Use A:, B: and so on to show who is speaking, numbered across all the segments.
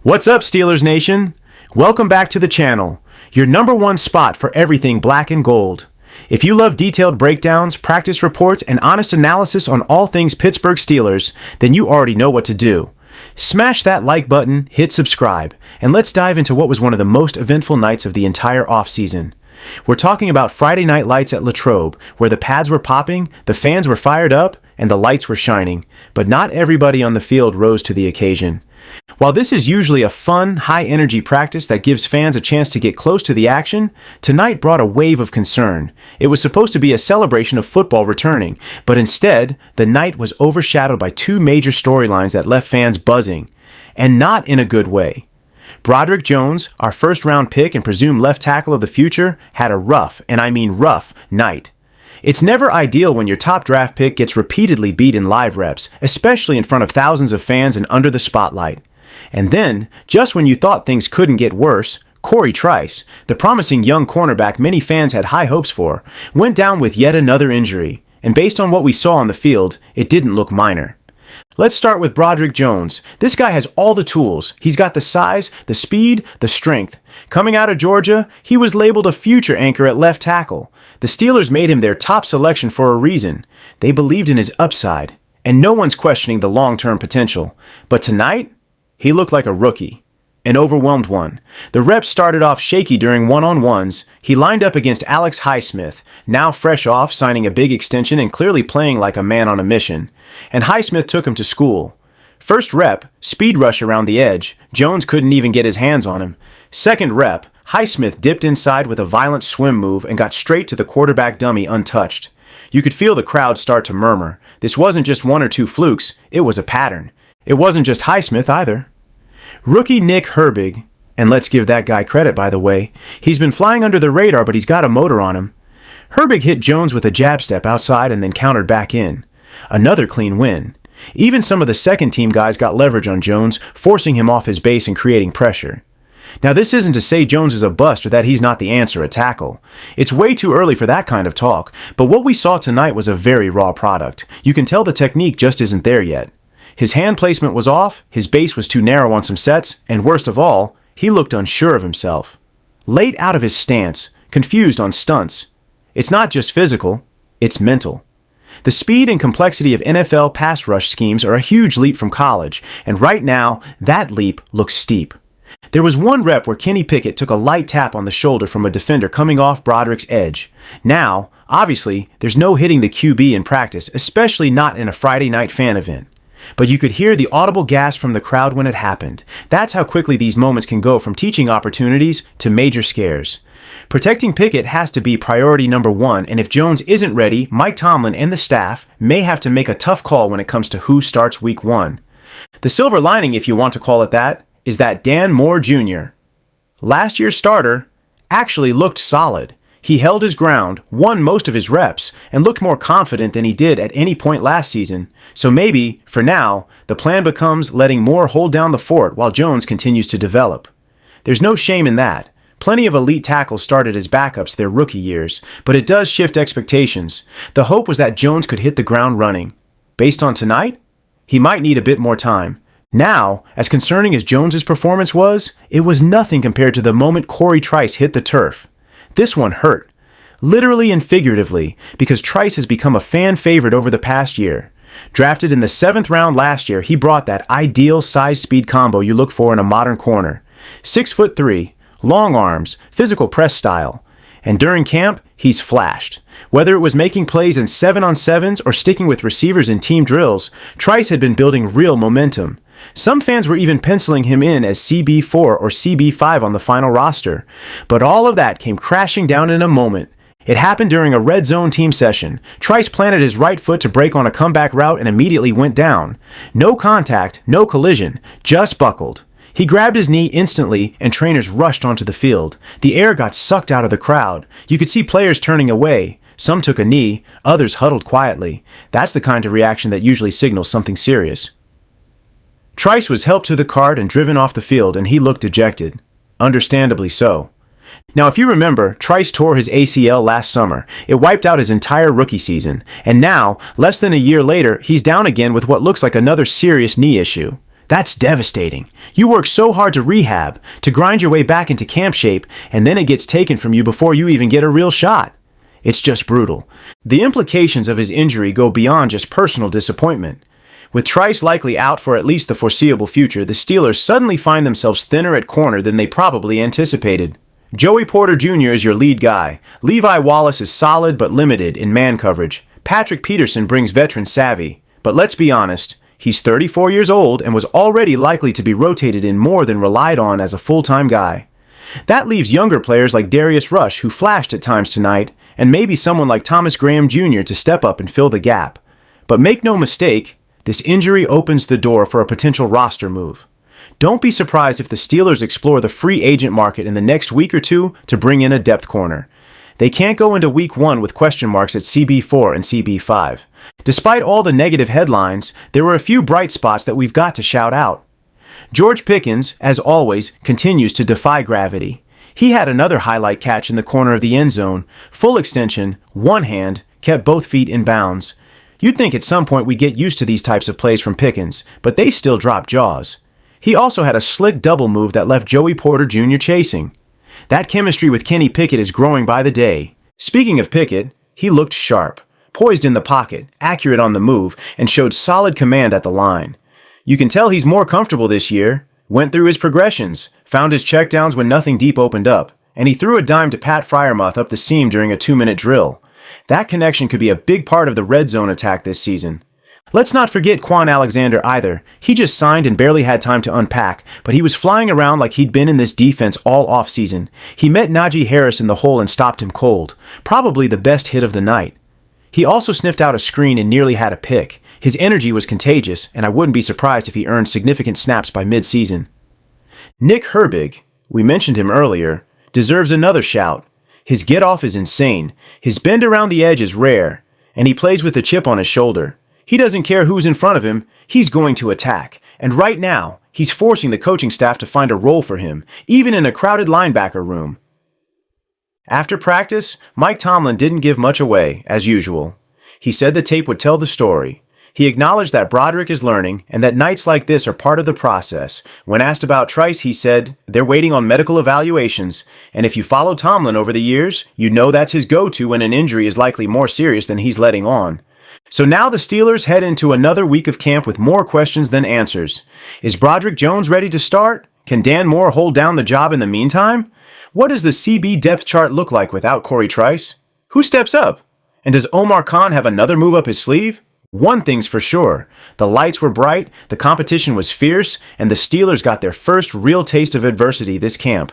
A: What's up, Steelers Nation? Welcome back to the channel, your #1 spot for everything black and gold. If you love detailed breakdowns, practice reports, and honest analysis on all things Pittsburgh Steelers, then you already know what to do. Smash that like button, hit subscribe, and let's dive into what was one of the most eventful nights of the entire offseason. We're talking about Friday Night Lights at Latrobe, where the pads were popping, the fans were fired up, and the lights were shining, but not everybody on the field rose to the occasion. While this is usually a fun, high-energy practice that gives fans a chance to get close to the action, tonight brought a wave of concern. It was supposed to be a celebration of football returning, but instead, the night was overshadowed by two major storylines that left fans buzzing, and not in a good way. Broderick Jones, our first-round pick and presumed left tackle of the future, had a rough, and I mean rough, night. It's never ideal when your top draft pick gets repeatedly beat in live reps, especially in front of thousands of fans and under the spotlight. And then, just when you thought things couldn't get worse, Cory Trice, the promising young cornerback many fans had high hopes for, went down with yet another injury, and based on what we saw on the field, it didn't look minor. Let's start with Broderick Jones. This guy has all the tools. He's got the size, the speed, the strength. Coming out of Georgia, he was labeled a future anchor at left tackle. The Steelers made him their top selection for a reason. They believed in his upside, and no one's questioning the long-term potential. But tonight, he looked like a rookie, an overwhelmed one. The reps started off shaky during one-on-ones. He lined up against Alex Highsmith, now fresh off signing a big extension and clearly playing like a man on a mission. And Highsmith took him to school. First rep, speed rush around the edge. Jones couldn't even get his hands on him. Second rep, Highsmith dipped inside with a violent swim move and got straight to the quarterback dummy untouched. You could feel the crowd start to murmur. This wasn't just one or two flukes, it was a pattern. It wasn't just Highsmith either. Rookie Nick Herbig, and let's give that guy credit by the way, he's been flying under the radar but he's got a motor on him. Herbig hit Jones with a jab step outside and then countered back in. Another clean win. Even some of the second team guys got leverage on Jones, forcing him off his base and creating pressure. Now this isn't to say Jones is a bust or that he's not the answer at tackle. It's way too early for that kind of talk, but what we saw tonight was a very raw product. You can tell the technique just isn't there yet. His hand placement was off, his base was too narrow on some sets, and worst of all, he looked unsure of himself. Late out of his stance, confused on stunts. It's not just physical, it's mental. The speed and complexity of NFL pass rush schemes are a huge leap from college, and right now, that leap looks steep. There was one rep where Pickett took a light tap on the shoulder from a defender coming off Broderick's edge. Now, obviously, there's no hitting the QB in practice, especially not in a Friday night fan event. But you could hear the audible gasp from the crowd when it happened. That's how quickly these moments can go from teaching opportunities to major scares. Protecting Pickett has to be priority #1, and if Jones isn't ready, Mike Tomlin and the staff may have to make a tough call when it comes to who starts week 1. The silver lining, if you want to call it that, is that Dan Moore Jr., last year's starter, actually looked solid. He held his ground, won most of his reps, and looked more confident than he did at any point last season. So maybe, for now, the plan becomes letting Moore hold down the fort while Jones continues to develop. There's no shame in that. Plenty of elite tackles started as backups their rookie years, but it does shift expectations. The hope was that Jones could hit the ground running. Based on tonight, he might need a bit more time. Now, as concerning as Jones's performance was, it was nothing compared to the moment Cory Trice hit the turf. This one hurt, literally and figuratively, because Trice has become a fan favorite over the past year. Drafted in the 7th round last year, he brought that ideal size-speed combo you look for in a modern corner. 6'3", long arms, physical press style. And during camp, he's flashed. Whether it was making plays in 7-on-7s or sticking with receivers in team drills, Trice had been building real momentum. Some fans were even penciling him in as CB4 or CB5 on the final roster. But all of that came crashing down in a moment. It happened during a red zone team session. Trice planted his right foot to break on a comeback route and immediately went down. No contact, no collision, just buckled. He grabbed his knee instantly and trainers rushed onto the field. The air got sucked out of the crowd. You could see players turning away. Some took a knee, others huddled quietly. That's the kind of reaction that usually signals something serious. Trice was helped to the cart and driven off the field, and he looked dejected. Understandably so. Now, if you remember, Trice tore his ACL last summer. It wiped out his entire rookie season. And now, less than a year later, he's down again with what looks like another serious knee issue. That's devastating. You work so hard to rehab, to grind your way back into camp shape, and then it gets taken from you before you even get a real shot. It's just brutal. The implications of his injury go beyond just personal disappointment. With Trice likely out for at least the foreseeable future, the Steelers suddenly find themselves thinner at corner than they probably anticipated. Joey Porter Jr. is your lead guy. Levi Wallace is solid but limited in man coverage. Patrick Peterson brings veteran savvy. But let's be honest, he's 34 years old and was already likely to be rotated in more than relied on as a full-time guy. That leaves younger players like Darius Rush, who flashed at times tonight, and maybe someone like Thomas Graham Jr. to step up and fill the gap. But make no mistake, this injury opens the door for a potential roster move. Don't be surprised if the Steelers explore the free agent market in the next week or two to bring in a depth corner. They can't go into week 1 with question marks at CB4 and CB5. Despite all the negative headlines, there were a few bright spots that we've got to shout out. George Pickens, as always, continues to defy gravity. He had another highlight catch in the corner of the end zone, full extension, one hand, kept both feet in bounds. You'd think at some point we'd get used to these types of plays from Pickens, but they still drop jaws. He also had a slick double move that left Joey Porter Jr. chasing. That chemistry with Kenny Pickett is growing by the day. Speaking of Pickett, he looked sharp, poised in the pocket, accurate on the move, and showed solid command at the line. You can tell he's more comfortable this year, went through his progressions, found his checkdowns when nothing deep opened up, and he threw a dime to Pat Freiermuth up the seam during a 2-minute drill. That connection could be a big part of the red zone attack this season. Let's not forget Quan Alexander either. He just signed and barely had time to unpack, but he was flying around like he'd been in this defense all offseason. He met Najee Harris in the hole and stopped him cold. Probably the best hit of the night. He also sniffed out a screen and nearly had a pick. His energy was contagious, and I wouldn't be surprised if he earned significant snaps by mid-season. Nick Herbig, we mentioned him earlier, deserves another shout. His get-off is insane, his bend around the edge is rare, and he plays with a chip on his shoulder. He doesn't care who's in front of him, he's going to attack. And right now, he's forcing the coaching staff to find a role for him, even in a crowded linebacker room. After practice, Mike Tomlin didn't give much away, as usual. He said the tape would tell the story. He acknowledged that Broderick is learning and that nights like this are part of the process. When asked about Trice, he said, they're waiting on medical evaluations. And if you follow Tomlin over the years, you know that's his go-to when an injury is likely more serious than he's letting on. So now the Steelers head into another week of camp with more questions than answers. Is Broderick Jones ready to start? Can Dan Moore hold down the job in the meantime? What does the CB depth chart look like without Cory Trice? Who steps up? And does Omar Khan have another move up his sleeve? One thing's for sure, the lights were bright, the competition was fierce, and the Steelers got their first real taste of adversity this camp.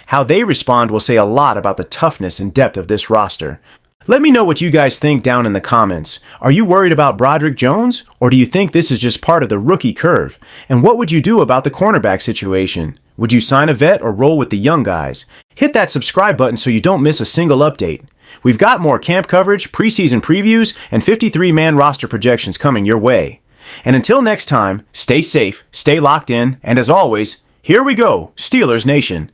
A: How they respond will say a lot about the toughness and depth of this roster. Let me know what you guys think down in the comments. Are you worried about Broderick Jones, or do you think this is just part of the rookie curve? And what would you do about the cornerback situation? Would you sign a vet or roll with the young guys? Hit that subscribe button so you don't miss a single update. We've got more camp coverage, preseason previews, and 53-man roster projections coming your way. And until next time, stay safe, stay locked in, and as always, here we go, Steelers Nation.